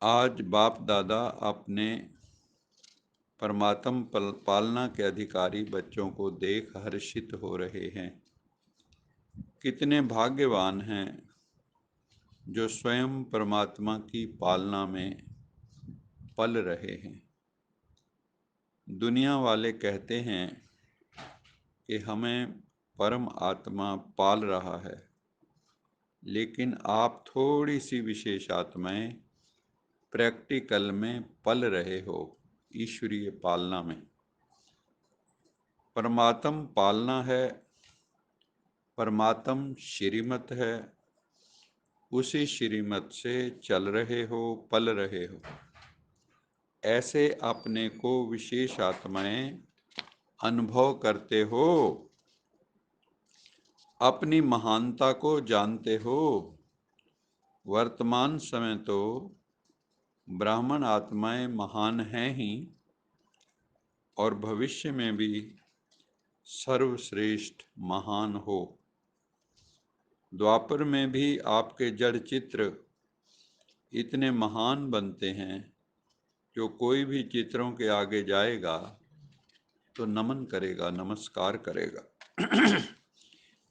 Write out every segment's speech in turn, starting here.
आज बाप दादा अपने परमात्म पालना के अधिकारी बच्चों को देख हर्षित हो रहे हैं। कितने भाग्यवान हैं जो स्वयं परमात्मा की पालना में पल रहे हैं। दुनिया वाले कहते हैं कि हमें परम आत्मा पाल रहा है, लेकिन आप थोड़ी सी विशेष आत्माएं प्रैक्टिकल में पल रहे हो ईश्वरीय पालना में। परमात्म पालना है, परमात्म श्रीमत है, उसी श्रीमत से चल रहे हो, पल रहे हो। ऐसे अपने को विशेष आत्माएं अनुभव करते हो, अपनी महानता को जानते हो। वर्तमान समय तो ब्राह्मण आत्माएं महान हैं ही, और भविष्य में भी सर्वश्रेष्ठ महान हो। द्वापर में भी आपके जड़ चित्र इतने महान बनते हैं, जो कोई भी चित्रों के आगे जाएगा तो नमन करेगा, नमस्कार करेगा।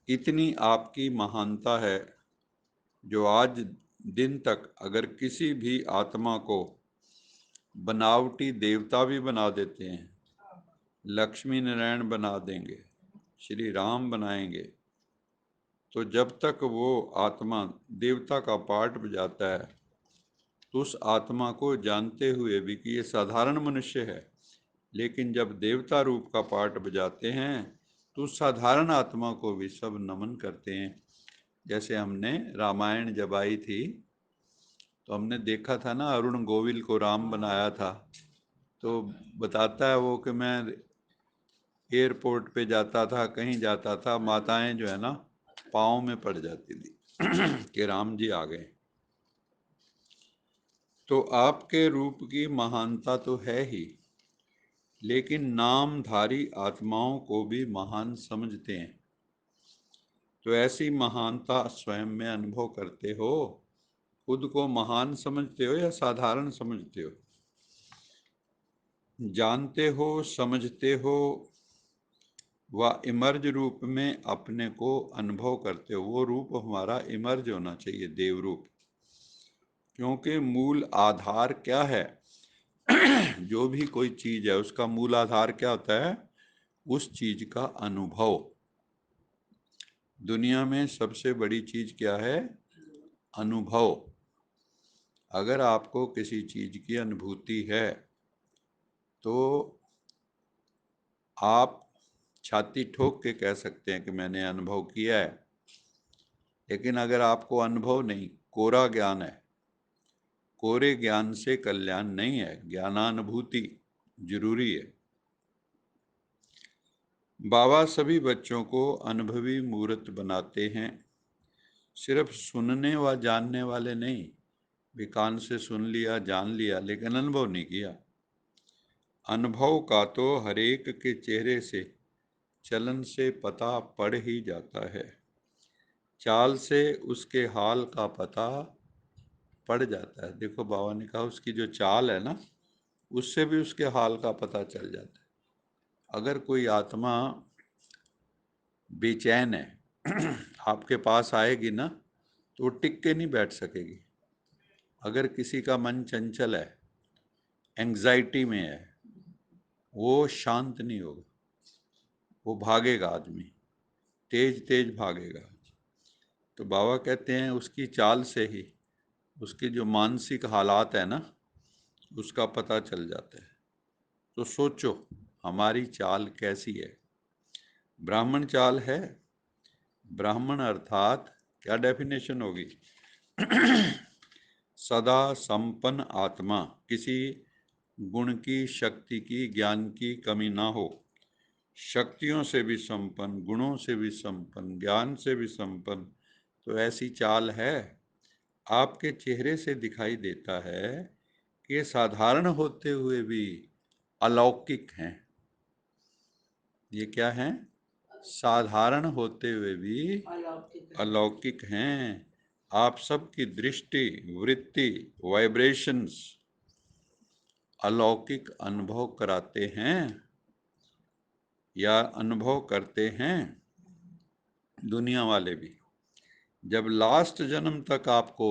इतनी आपकी महानता है, जो आज दिन तक अगर किसी भी आत्मा को बनावटी देवता भी बना देते हैं, लक्ष्मी नारायण बना देंगे, श्री राम बनाएंगे, तो जब तक वो आत्मा देवता का पार्ट बजाता है, तो उस आत्मा को जानते हुए भी कि ये साधारण मनुष्य है, लेकिन जब देवता रूप का पार्ट बजाते हैं तो साधारण आत्मा को भी सब नमन करते हैं। जैसे हमने रामायण जब आई थी तो हमने देखा था ना, अरुण गोविल को राम बनाया था। तो बताता है वो कि मैं एयरपोर्ट पे जाता था, कहीं जाता था, माताएं जो है ना पाँव में पड़ जाती थी कि राम जी आ गए। तो आपके रूप की महानता तो है ही, लेकिन नामधारी आत्माओं को भी महान समझते हैं। तो ऐसी महानता स्वयं में अनुभव करते हो? खुद को महान समझते हो या साधारण समझते हो? जानते हो, समझते हो, व इमर्ज रूप में अपने को अनुभव करते हो। वो रूप हमारा इमर्ज होना चाहिए, देव रूप। क्योंकि मूल आधार क्या है? जो भी कोई चीज है उसका मूल आधार क्या होता है? उस चीज का अनुभव। दुनिया में सबसे बड़ी चीज क्या है? अनुभव। अगर आपको किसी चीज की अनुभूति है तो आप छाती ठोक के कह सकते हैं कि मैंने अनुभव किया है। लेकिन अगर आपको अनुभव नहीं, कोरा ज्ञान है, कोरे ज्ञान से कल्याण नहीं है, ज्ञानानुभूति जरूरी है। बाबा सभी बच्चों को अनुभवी मूर्त बनाते हैं, सिर्फ सुनने व जानने वाले नहीं। भी कान से सुन लिया, जान लिया, लेकिन अनुभव नहीं किया। अनुभव का तो हरेक के चेहरे से, चलन से पता पड़ ही जाता है। चाल से उसके हाल का पता पड़ जाता है। देखो बाबा ने कहा उसकी जो चाल है ना, उससे भी उसके हाल का पता चल जाता है। अगर कोई आत्मा बेचैन है आपके पास आएगी ना, तो वो टिक के नहीं बैठ सकेगी। अगर किसी का मन चंचल है, एंग्जाइटी में है, वो शांत नहीं होगा, वो भागेगा, आदमी तेज तेज भागेगा। तो बाबा कहते हैं उसकी चाल से ही उसके जो मानसिक हालात है ना, उसका पता चल जाता है। तो सोचो हमारी चाल कैसी है? ब्राह्मण चाल है। ब्राह्मण अर्थात क्या डेफिनेशन होगी? सदा संपन्न आत्मा, किसी गुण की, शक्ति की, ज्ञान की कमी ना हो। शक्तियों से भी संपन्न, गुणों से भी संपन्न, ज्ञान से भी संपन्न। तो ऐसी चाल है। आपके चेहरे से दिखाई देता है कि ये साधारण होते हुए भी अलौकिक हैं। ये क्या हैं? साधारण होते हुए भी अलौकिक हैं। आप सबकी दृष्टि, वृत्ति, वाइब्रेशंस अलौकिक अनुभव कराते हैं या अनुभव करते हैं दुनिया वाले भी। जब लास्ट जन्म तक आपको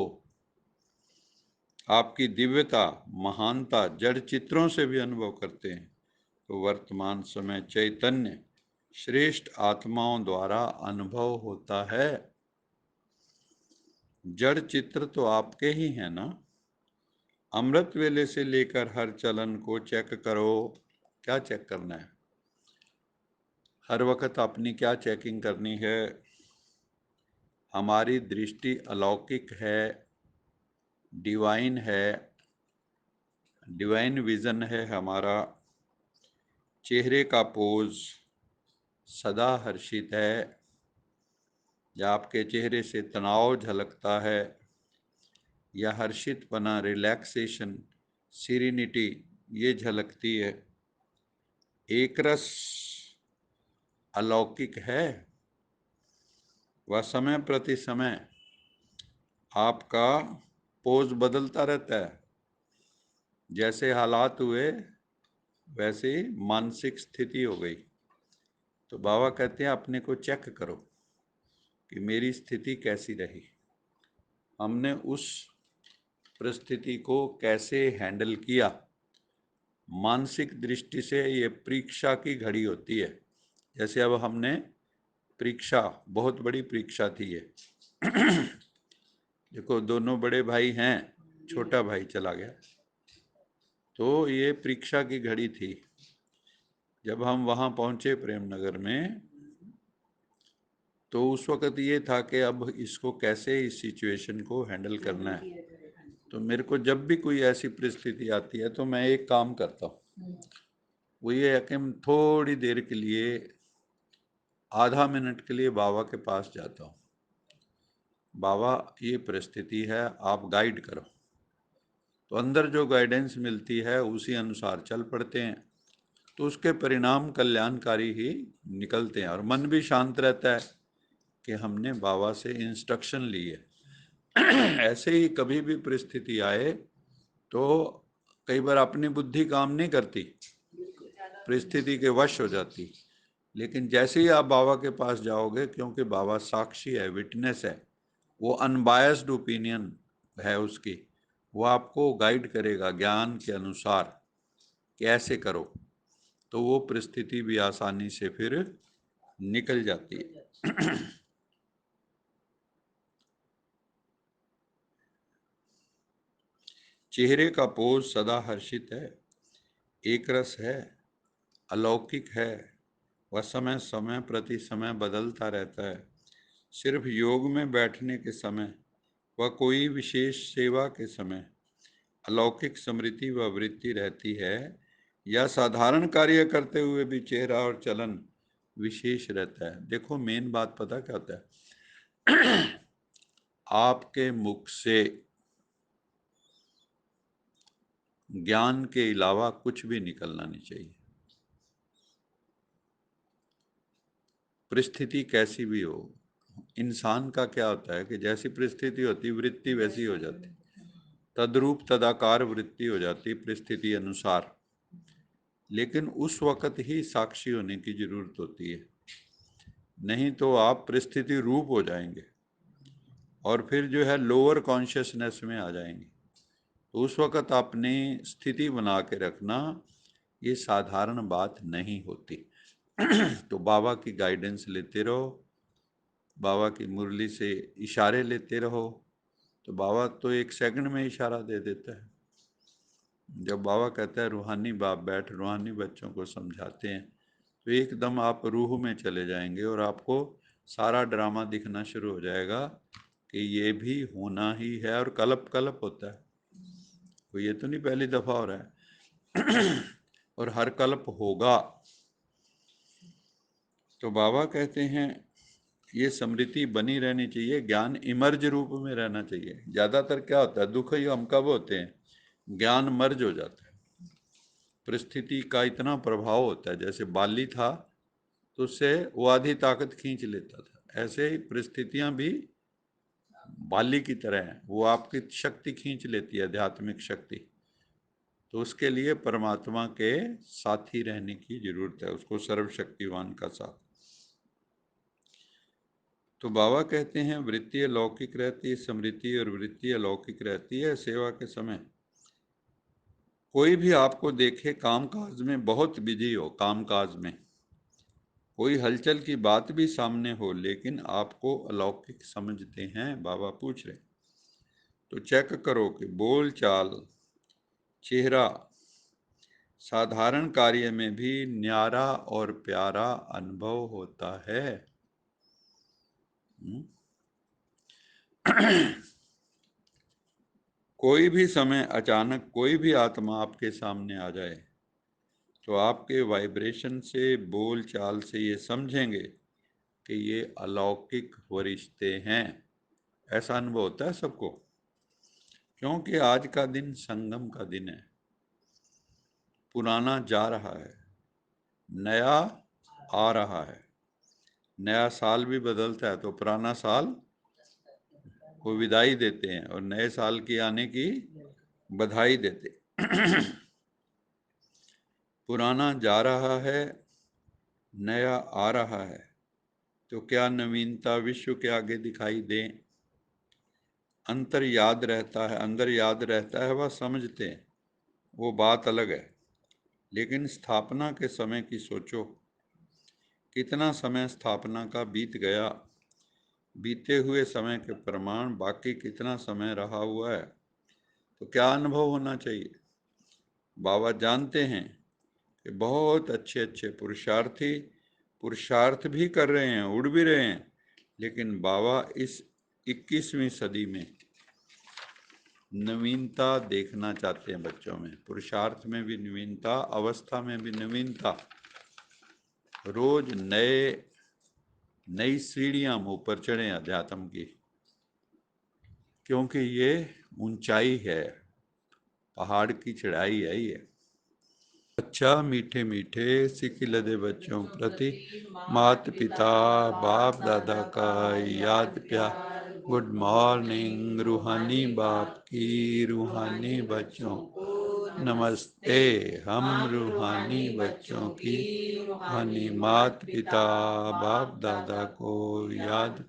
आपकी दिव्यता, महानता जड़ चित्रों से भी अनुभव करते हैं, तो वर्तमान समय चैतन्य श्रेष्ठ आत्माओं द्वारा अनुभव होता है। जड़ चित्र तो आपके ही हैं ना। अमृत वेले से लेकर हर चलन को चेक करो। क्या चेक करना है? हर वक्त अपनी क्या चेकिंग करनी है? हमारी दृष्टि अलौकिक है, डिवाइन है, डिवाइन विजन है हमारा। चेहरे का पोज सदा हर्षित है, या आपके चेहरे से तनाव झलकता है या हर्षितपना, रिलैक्सेशन, सीरेनिटी ये झलकती है। एक रस अलौकिक है। वह समय प्रति समय आपका पोज बदलता रहता है। जैसे हालात हुए वैसे ही मानसिक स्थिति हो गई। तो बाबा कहते हैं अपने को चेक करो कि मेरी स्थिति कैसी रही, हमने उस परिस्थिति को कैसे हैंडल किया। मानसिक दृष्टि से ये परीक्षा की घड़ी होती है। जैसे अब हमने परीक्षा, बहुत बड़ी परीक्षा थी ये। देखो दोनों बड़े भाई हैं, छोटा भाई चला गया, तो ये परीक्षा की घड़ी थी। जब हम वहाँ पहुँचे प्रेमनगर में, तो उस वक़्त ये था कि अब इसको कैसे इस सिचुएशन को हैंडल करना है। तो मेरे को जब भी कोई ऐसी परिस्थिति आती है तो मैं एक काम करता हूँ, वो ये है कि मैं थोड़ी देर के लिए, आधा मिनट के लिए बाबा के पास जाता हूँ। बाबा ये परिस्थिति है, आप गाइड करो। तो अंदर जो गाइडेंस मिलती है उसी अनुसार चल पड़ते हैं, तो उसके परिणाम कल्याणकारी ही निकलते हैं और मन भी शांत रहता है कि हमने बाबा से इंस्ट्रक्शन ली है। ऐसे ही कभी भी परिस्थिति आए तो कई बार अपनी बुद्धि काम नहीं करती, परिस्थिति के वश हो जाती। लेकिन जैसे ही आप बाबा के पास जाओगे, क्योंकि बाबा साक्षी है, विटनेस है, वो अनबायस्ड ओपिनियन है उसकी, वो आपको गाइड करेगा ज्ञान के अनुसार कि ऐसे करो, तो वो परिस्थिति भी आसानी से फिर निकल जाती है। चेहरे का पोज सदा हर्षित है, एक रस है, अलौकिक है। वह समय समय प्रति समय बदलता रहता है। सिर्फ योग में बैठने के समय व कोई विशेष सेवा के समय अलौकिक स्मृति व वृत्ति रहती है, या साधारण कार्य करते हुए भी चेहरा और चलन विशेष रहता है। देखो मेन बात पता क्या होता है? आपके मुख से ज्ञान के अलावा कुछ भी निकलना नहीं चाहिए। परिस्थिति कैसी भी हो, इंसान का क्या होता है कि जैसी परिस्थिति होती वृत्ति वैसी हो जाती, तद्रूप तदाकार वृत्ति हो जाती परिस्थिति अनुसार। लेकिन उस वक़्त ही साक्षी होने की जरूरत होती है, नहीं तो आप परिस्थिति रूप हो जाएंगे और फिर जो है लोअर कॉन्शियसनेस में आ जाएंगे। तो उस वक़्त अपनी स्थिति बना के रखना ये साधारण बात नहीं होती। तो बाबा की गाइडेंस लेते रहो, बाबा की मुरली से इशारे लेते रहो, तो बाबा तो एक सेकंड में इशारा दे देता है। जब बाबा कहता है रूहानी बाप बैठ रूहानी बच्चों को समझाते हैं, तो एकदम आप रूह में चले जाएंगे और आपको सारा ड्रामा दिखना शुरू हो जाएगा कि ये भी होना ही है, और कल्प कल्प होता है, तो ये तो नहीं पहली दफ़ा हो रहा है। और हर कल्प होगा। तो बाबा कहते हैं ये स्मृति बनी रहनी चाहिए, ज्ञान इमर्ज रूप में रहना चाहिए। ज़्यादातर क्या होता है, दुख ही हम कब होते हैं, ज्ञान मर्ज हो जाता है। परिस्थिति का इतना प्रभाव होता है, जैसे बाली था तो उससे वो आधी ताकत खींच लेता था, ऐसे ही परिस्थितियां भी बाली की तरह है, वो आपकी शक्ति खींच लेती है, आध्यात्मिक शक्ति। तो उसके लिए परमात्मा के साथी रहने की जरूरत है, उसको सर्वशक्तिवान का साथ। तो बाबा कहते हैं वृत्ति अलौकिक रहती है, स्मृति और वृत्ति अलौकिक रहती है सेवा के समय। कोई भी आपको देखे कामकाज में बहुत बिजी हो, कामकाज में कोई हलचल की बात भी सामने हो, लेकिन आपको अलौकिक समझते हैं, बाबा पूछ रहे। तो चेक करो कि बोल चाल, चेहरा, साधारण कार्य में भी न्यारा और प्यारा अनुभव होता है। कोई भी समय अचानक कोई भी आत्मा आपके सामने आ जाए तो आपके वाइब्रेशन से, बोल चाल से ये समझेंगे कि ये अलौकिक वरिश्ते हैं। ऐसा अनुभव होता है सबको, क्योंकि आज का दिन संगम का दिन है। पुराना जा रहा है, नया आ रहा है। नया साल भी बदलता है तो पुराना साल को विदाई देते हैं और नए साल की आने की बधाई देते। पुराना जा रहा है, नया आ रहा है, तो क्या नवीनता विश्व के आगे दिखाई दे? अंतर याद रहता है, अंदर याद रहता है, वह समझते हैं, वो बात अलग है। लेकिन स्थापना के समय की सोचो, कितना समय स्थापना का बीत गया। बीते हुए समय के प्रमाण बाकी कितना समय रहा हुआ है, तो क्या अनुभव होना चाहिए। बाबा जानते हैं कि बहुत अच्छे अच्छे पुरुषार्थी पुरुषार्थ भी कर रहे हैं, उड़ भी रहे हैं, लेकिन बाबा इस 21वीं सदी में नवीनता देखना चाहते हैं बच्चों में। पुरुषार्थ में भी नवीनता, अवस्था में भी नवीनता, रोज नई सीढ़ियां हम ऊपर चढ़े अध्यात्म की, क्योंकि ये ऊंचाई है, पहाड़ की चढ़ाई है ये। अच्छा मीठे मीठे सिख लदे बच्चों प्रति माता पिता बाप दादा का याद प्यार। गुड मॉर्निंग रूहानी बाप की रूहानी बच्चों नमस्ते। हम रूहानी बच्चों की रूहानी माता पिता बाप दादा को याद।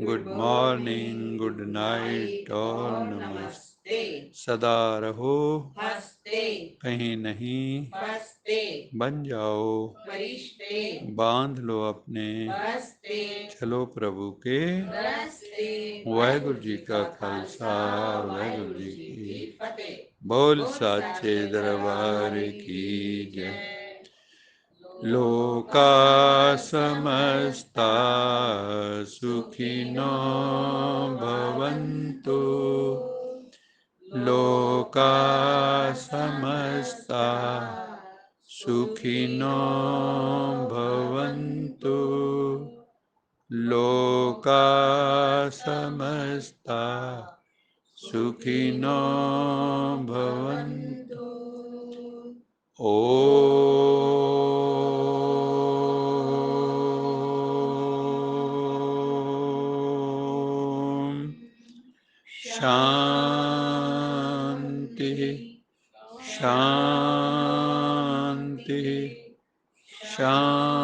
गुड मॉर्निंग, गुड नाइट और नमस्ते। सदा रहो हंसते, कहीं नहीं बसते, बन जाओ फरिश्ते, बांध लो अपने बस्ते, चलो प्रभु के रस्ते। वाहेगुरु जी का खालसा, वाहेगुरु जी की फतेह। बोल साचे दरबार की जय। लोका समस्ता सुखिनो भवन्तु, लोका समस्ता सुखिनो भवन्तु, लोका समस्ता सुखिनो भवन्तु। ओम शांति शांति शांति।